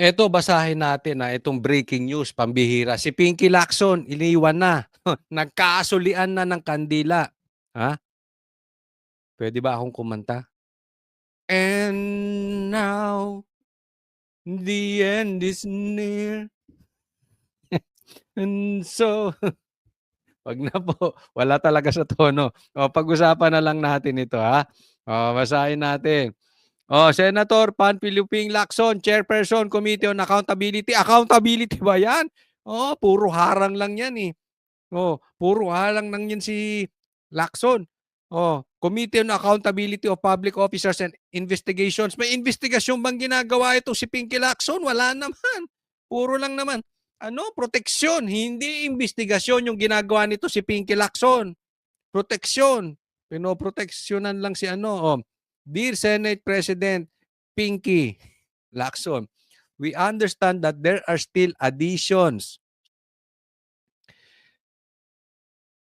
Eto basahin natin, itong breaking news pambihira. Si Pinky Lacson iniwan na. Nagkaasulian na ng kandila. Ha? Puwede ba akong kumanta? And now, the end is near. And so, 'wag na po, wala talaga sa tono. Pag-usapan na lang natin ito, ha. Basahin natin. Senator Panfiliping Lacson, Chairperson, Committee on Accountability. Accountability ba 'yan? Puro harang lang 'yan, eh. Puro harang lang 'yan si Lacson. Committee on Accountability of Public Officers and Investigations. May investigasyon bang ginagawa ito si Pinky Lacson? Wala naman. Puro lang naman proteksyon, hindi investigasyon yung ginagawa nito si Pinky Lacson. Proteksyon. Pinoproteksyonan lang si Dear Senate President Pinky Lacson, we understand that there are still additions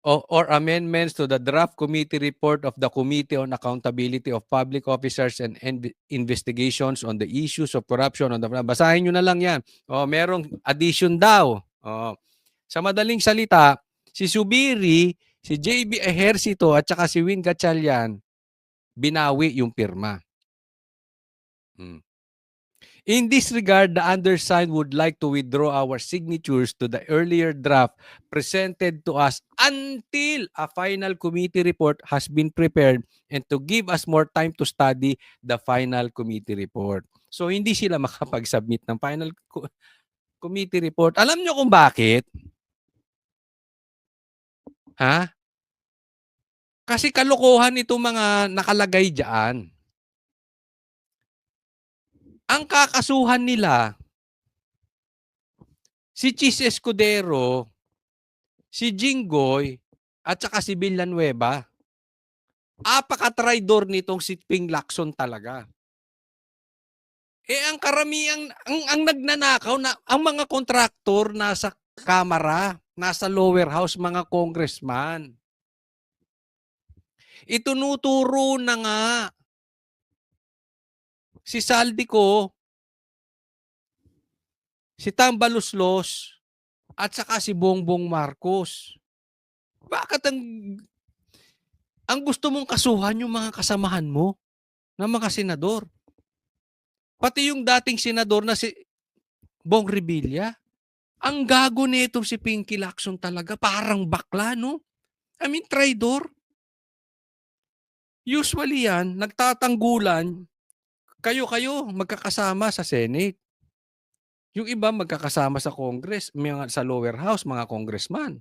or amendments to the draft committee report of the Committee on Accountability of Public Officers and Investigations on the issues of corruption. Basahin nyo na lang yan. Merong addition daw. Sa madaling salita, si Subiri, si JB Ejercito at saka si Win Gatchalian, binawi yung pirma. In this regard, the undersigned would like to withdraw our signatures to the earlier draft presented to us until a final committee report has been prepared and to give us more time to study the final committee report. So, hindi sila makapag-submit ng final committee report. Alam nyo kung bakit? Ha? Kasi kalokohan itong mga nakalagay dyan. Ang kakasuhan nila, si Chis Escudero, si Jinggoy, at saka si Villanueva. Apaka-traidor nitong si Ping Lacson talaga. Ang karamihan, ang nagnanakaw, ang mga kontraktor nasa Kamara, nasa lower house, mga congressman. Itunuturo na nga si Saldico, si Tambaluslos, at saka si Bongbong Marcos. Bakit ang gusto mong kasuhan yung mga kasamahan mo na mga senador? Pati yung dating senador na si Bong Revilla. Ang gago nito si Pinky Lacson talaga. Parang bakla, no? I mean, traidor. Usually yan, nagtatanggulan, kayo magkakasama sa Senate. Yung iba magkakasama sa Congress, sa lower house, mga congressman.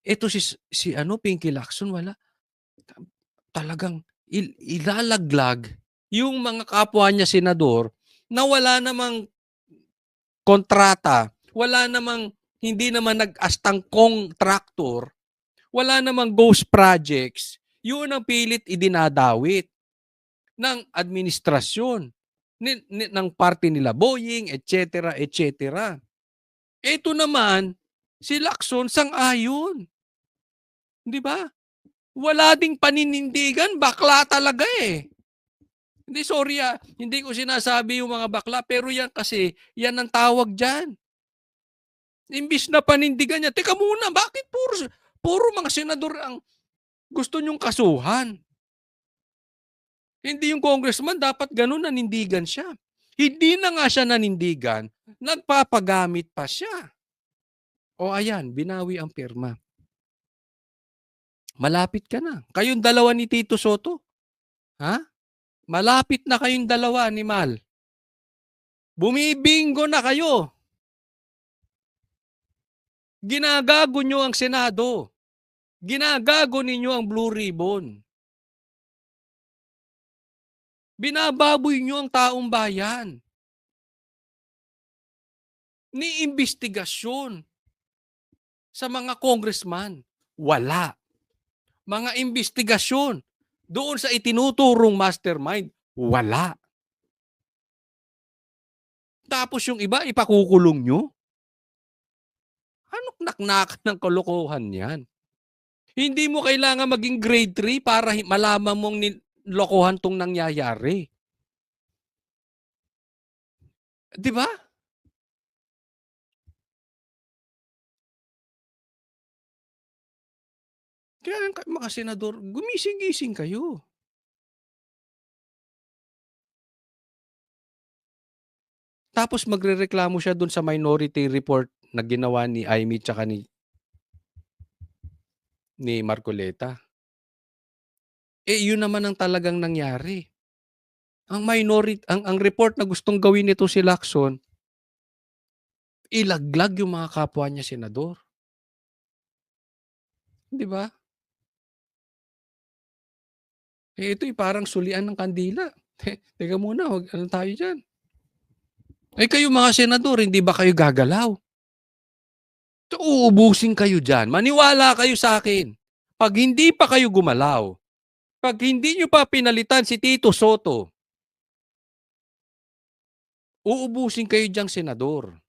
Ito si Pinky Lacson, wala. Talagang ilalaglag yung mga kapwa niya senador na wala namang kontrata, hindi naman nag-astang contractor, wala namang ghost projects, yun ang pilit idinadawit ng administrasyon, ng party nila Boying, etc., etc. Ito naman, si Lacson sang-ayon. Di ba? Wala ding paninindigan, bakla talaga eh. Hindi, sorry hindi ko sinasabi yung mga bakla, pero yan kasi, yan ang tawag dyan. Imbis na panindigan niya, teka muna, bakit puro mga senador ang gusto nyong kasuhan? Hindi yung congressman, dapat ganun, nanindigan siya. Hindi na nga siya nanindigan, nagpapagamit pa siya. Ayan, binawi ang pirma. Malapit ka na. Kayong dalawa ni Tito Soto. Ha? Malapit na kayong dalawa ni Mal. Bumibingo na kayo. Ginagago nyo ang Senado. Ginagago ninyo ang Blue Ribbon. Binababoy nyo ang taong bayan. Ni investigasyon sa mga congressman. Wala. Mga investigasyon doon sa itinuturong mastermind. Wala. Tapos yung iba, ipakukulong nyo? Anong naknak ng kalokohan yan? Hindi mo kailangan maging grade 3 para malaman mong lokohan tong nangyayari. 'Di ba? Kaya mga senador, gumising-gising kayo. Tapos magrereklamo siya dun sa Minority Report na ginawa ni Imee tsaka ni Marcoleta. Eh, yun naman ang talagang nangyari. Ang report na gustong gawin nito si Lacson, ilaglag yung mga kapwa niya senador, 'di ba? Eh, ito'y parang sulian ng kandila. Teka muna, ano tayo diyan. Eh, kayo mga senador, hindi ba kayo gagalaw? So, uubusin kayo diyan, maniwala kayo sa'kin. 'Pag hindi pa kayo gumalaw, 'pag hindi niyo pa pinalitan si Tito Sotto, uubusin kayo diyang senador.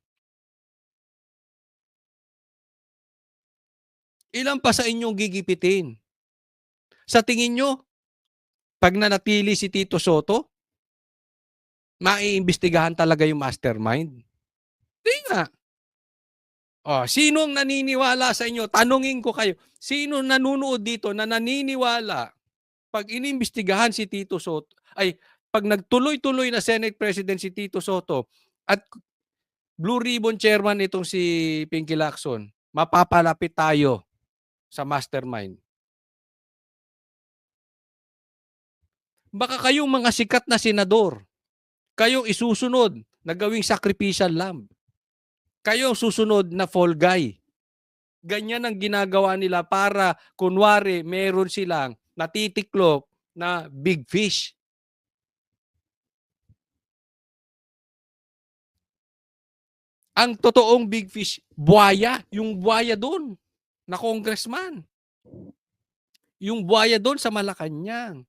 Ilan pa sa inyong gigipitin? Sa tingin niyo, 'pag nanatili si Tito Sotto, maiimbestigahan talaga yung mastermind? Hindi nga. Oh, sinong naniniwala sa inyo? Tanungin ko kayo, sino nanonood dito na naniniwala 'pag inimbestigahan si Tito Sotto ay 'pag nagtuloy-tuloy na Senate President si Tito Sotto at Blue Ribbon Chairman itong si Pinky Lacson, mapapalapit tayo sa mastermind. Baka kayong mga sikat na senador, kayong isusunod na gawing sacrificial lamb. Kayo ang susunod na fall guy. Ganyan ang ginagawa nila para kunwari meron silang natitiklop na big fish. Ang totoong big fish, buwaya. Yung buwaya doon na congressman. Yung buwaya doon sa Malacanang.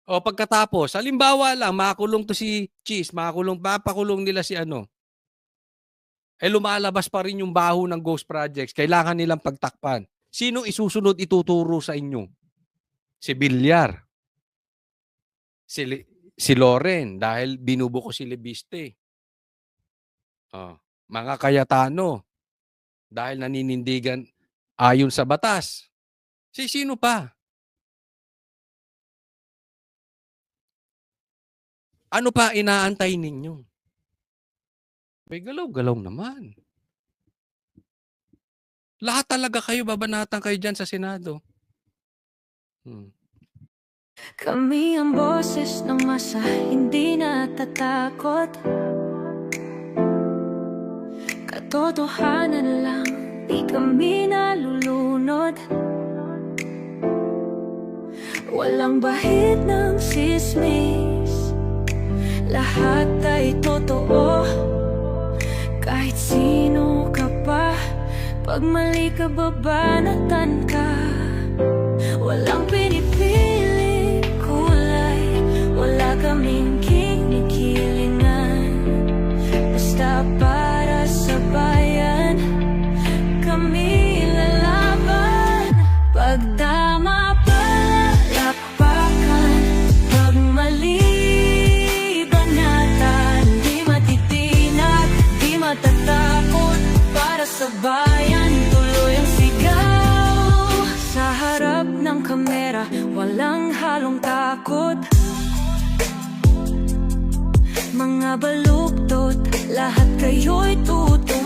O pagkatapos, halimbawa lang, makakulong to si Cheese, papakulong nila si ano. Eh lumalabas pa rin yung baho ng ghost projects. Kailangan nilang pagtakpan. Sino isusunod ituturo sa inyo? Si Villar. Si Loren dahil binubuko si Lebiste. Oh, mga Cayetano dahil naninindigan ayon sa batas. Sino pa? Ano pa inaantay ninyo? May galaw-galaw naman. Lahat talaga kayo, babanatan kayo dyan sa Senado. Kami ang boses ng masa, hindi natatakot. Katotohanan lang, di kami nalulunod. Walang bahid ng sismis, lahat ay totoo. Kahit sino ka pa, pag mali ka babanatan ka. Walang pinipili kulay, wala kaming kinikilingan. Basta para sa bayan, kami lalaban. Pag tama palakpakan, pag mali banatan. Di matitinag, di matatakot, para sa bayan tuloy ang sigaw. Sa harap ng kamera, walang halong takot. Mga baluktot, lahat kayo'y tutuwa.